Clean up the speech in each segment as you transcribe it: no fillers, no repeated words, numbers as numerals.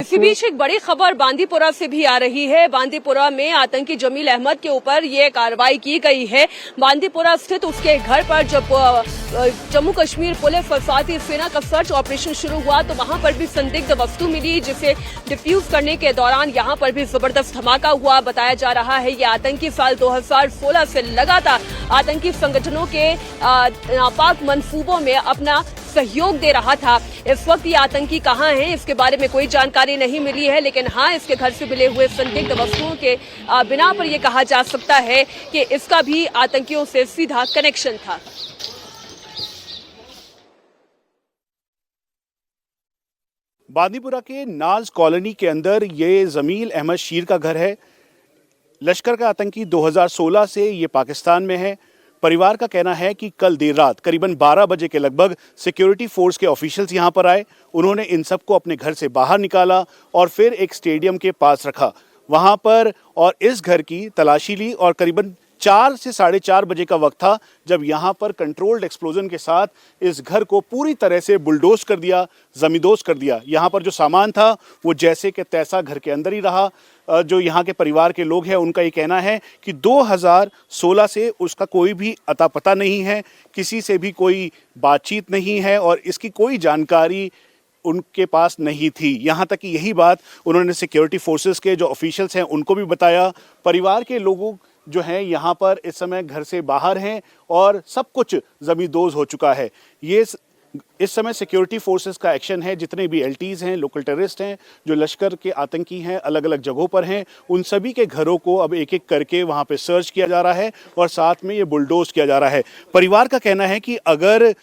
इसी बीच एक बड़ी खबर बांदीपुरा से भी आ रही है। बांदीपुरा में आतंकी जमील अहमद के ऊपर ये कार्रवाई की गई है। बांदीपुरा स्थित उसके घर पर जब जम्मू कश्मीर पुलिस और साथ ही सेना का सर्च ऑपरेशन शुरू हुआ तो वहां पर भी संदिग्ध वस्तु मिली, जिसे डिफ्यूज करने के दौरान यहां पर भी जबरदस्त धमाका हुआ। बताया जा रहा है ये आतंकी साल 2016 से लगातार आतंकी संगठनों के नापाक मंसूबों में अपना सहयोग दे रहा था। इस वक्त ये आतंकी कहां है इसके बारे में कोई जानकारी नहीं मिली है, लेकिन हाँ, इसके घर से मिले हुए संदिग्ध वस्तुओं के बिना पर यह कहा जा सकता है कि इसका भी आतंकियों से सीधा कनेक्शन था। बांदीपुरा के नाज कॉलोनी के अंदर ये जमील अहमद शीर का घर है। लश्कर का आतंकी 2016 से ये पाकिस्तान में है। परिवार का कहना है कि कल देर रात करीबन 12 बजे के लगभग सिक्योरिटी फोर्स के ऑफिशियल्स यहां पर आए। उन्होंने इन सबको अपने घर से बाहर निकाला और फिर एक स्टेडियम के पास रखा वहां पर, और इस घर की तलाशी ली और करीबन 4 से 4:30 बजे का वक्त था जब यहाँ पर कंट्रोल्ड एक्सप्लोजन के साथ इस घर को पूरी तरह से बुलडोज कर दिया, जमींदोज कर दिया। यहाँ पर जो सामान था वो जैसे कि तैसा घर के अंदर ही रहा। जो यहाँ के परिवार के लोग हैं उनका ये कहना है कि 2016 से उसका कोई भी अता पता नहीं है, किसी से भी कोई बातचीत नहीं है और इसकी कोई जानकारी उनके पास नहीं थी। यहाँ तक कि यही बात उन्होंने सिक्योरिटी फोर्सेस के जो ऑफिशियल्स हैं उनको भी बताया। परिवार के लोगों जो हैं यहाँ पर इस समय घर से बाहर हैं और सब कुछ जमींदोज हो चुका है। ये इस समय सिक्योरिटी फोर्सेस का एक्शन है। जितने भी एलटीज हैं, लोकल टेररिस्ट हैं, जो लश्कर के आतंकी हैं, अलग अलग जगहों पर हैं, उन सभी के घरों को अब एक एक करके वहाँ पे सर्च किया जा रहा है और साथ में ये बुलडोज किया जा रहा है। परिवार का कहना है कि अगर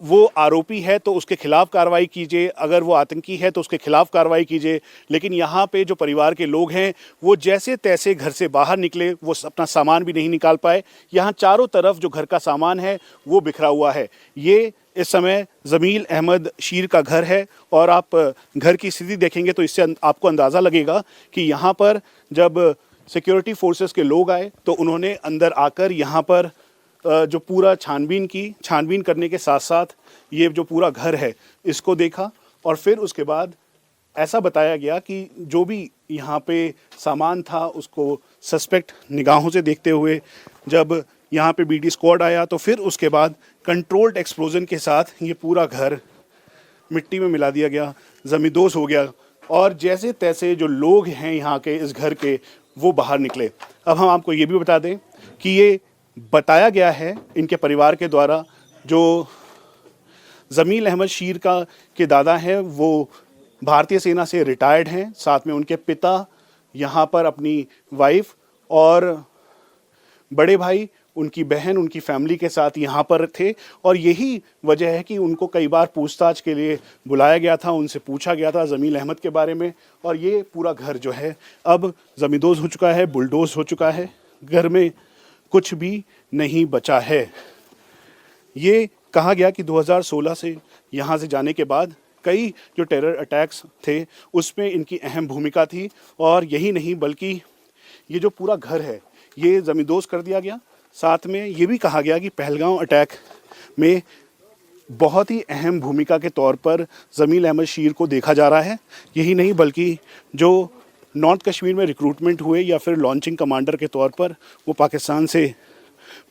वो आरोपी है तो उसके खिलाफ कार्रवाई कीजिए, अगर वो आतंकी है तो उसके खिलाफ कार्रवाई कीजिए, लेकिन यहाँ पे जो परिवार के लोग हैं वो जैसे तैसे घर से बाहर निकले, वो अपना सामान भी नहीं निकाल पाए। यहाँ चारों तरफ जो घर का सामान है वो बिखरा हुआ है। ये इस समय जमील अहमद शीर का घर है और आप घर की स्थिति देखेंगे तो इससे आपको अंदाज़ा लगेगा कि यहाँ पर जब सिक्योरिटी फोर्सेस के लोग आए तो उन्होंने अंदर आकर यहाँ पर जो पूरा छानबीन करने के साथ साथ ये जो पूरा घर है इसको देखा और फिर उसके बाद ऐसा बताया गया कि जो भी यहाँ पे सामान था उसको सस्पेक्ट निगाहों से देखते हुए जब यहाँ पे बीडी स्क्वाड आया तो फिर उसके बाद कंट्रोल्ड एक्सप्लोजन के साथ ये पूरा घर मिट्टी में मिला दिया गया, जमींदोज हो गया और जैसे तैसे जो लोग हैं यहाँ के इस घर के वो बाहर निकले। अब हम आपको ये भी बता दें कि ये बताया गया है इनके परिवार के द्वारा, जो जमील अहमद शीर के दादा हैं वो भारतीय सेना से रिटायर्ड हैं, साथ में उनके पिता यहाँ पर अपनी वाइफ और बड़े भाई, उनकी बहन, उनकी फैमिली के साथ यहाँ पर थे और यही वजह है कि उनको कई बार पूछताछ के लिए बुलाया गया था, उनसे पूछा गया था जमील अहमद के बारे में। और ये पूरा घर जो है अब जमींदोज हो चुका है, बुलडोज हो चुका है, घर में कुछ भी नहीं बचा है। ये कहा गया कि 2016 से यहाँ से जाने के बाद कई जो टेरर अटैक्स थे उसमें इनकी अहम भूमिका थी और यही नहीं बल्कि ये जो पूरा घर है ये जमींदोज कर दिया गया। साथ में ये भी कहा गया कि पहलगांव अटैक में बहुत ही अहम भूमिका के तौर पर जमील अहमद शीर को देखा जा रहा है। यही नहीं बल्कि जो नॉर्थ कश्मीर में रिक्रूटमेंट हुए या फिर लॉन्चिंग कमांडर के तौर पर वो पाकिस्तान से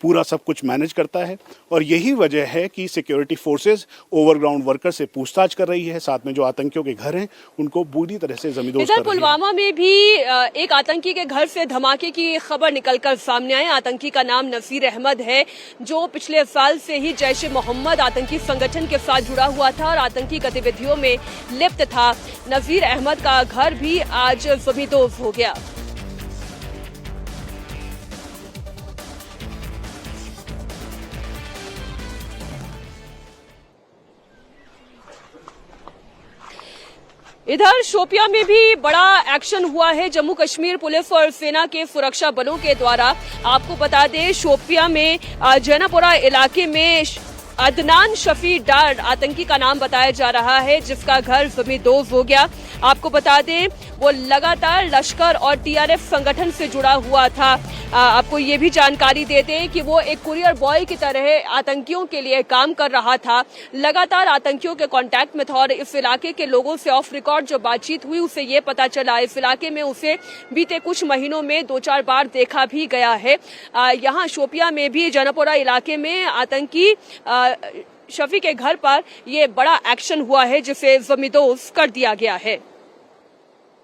पूरा सब कुछ मैनेज करता है और यही वजह है कि सिक्योरिटी फोर्सेस ओवरग्राउंड वर्कर से पूछताछ कर रही है। साथ में जो आतंकियों के घर हैं उनको बुरी तरह से जमींदोज कर रही है। पुलवामा में भी एक आतंकी के घर से धमाके की खबर निकलकर सामने आई। आतंकी का नाम नसीर अहमद है, जो पिछले साल से ही जैश ए मोहम्मद आतंकी संगठन के साथ जुड़ा हुआ था और आतंकी गतिविधियों में लिप्त था। नसीर अहमद का घर भी आज जमींदोज हो गया। इधर शोपियां में भी बड़ा एक्शन हुआ है जम्मू कश्मीर पुलिस और सेना के सुरक्षा बलों के द्वारा। आपको बता दें शोपियां में जैनापुरा इलाके में अदनान शफी डार आतंकी का नाम बताया जा रहा है, जिसका घर जमींदोज हो गया। आपको बता दें वो लगातार लश्कर और टीआरएफ संगठन से जुड़ा हुआ था। आपको ये भी जानकारी देते हैं कि वो एक कुरियर बॉय की तरह आतंकियों के लिए काम कर रहा था, लगातार आतंकियों के कांटेक्ट में था और इस इलाके के लोगों से ऑफ रिकॉर्ड जो बातचीत हुई उसे ये पता चला इस इलाके में उसे बीते कुछ महीनों में 2-4 बार देखा भी गया है। यहाँ शोपिया में भी जनपोरा इलाके में आतंकी शफी के घर पर ये बड़ा एक्शन हुआ है जिसे जमींदोज कर दिया गया है।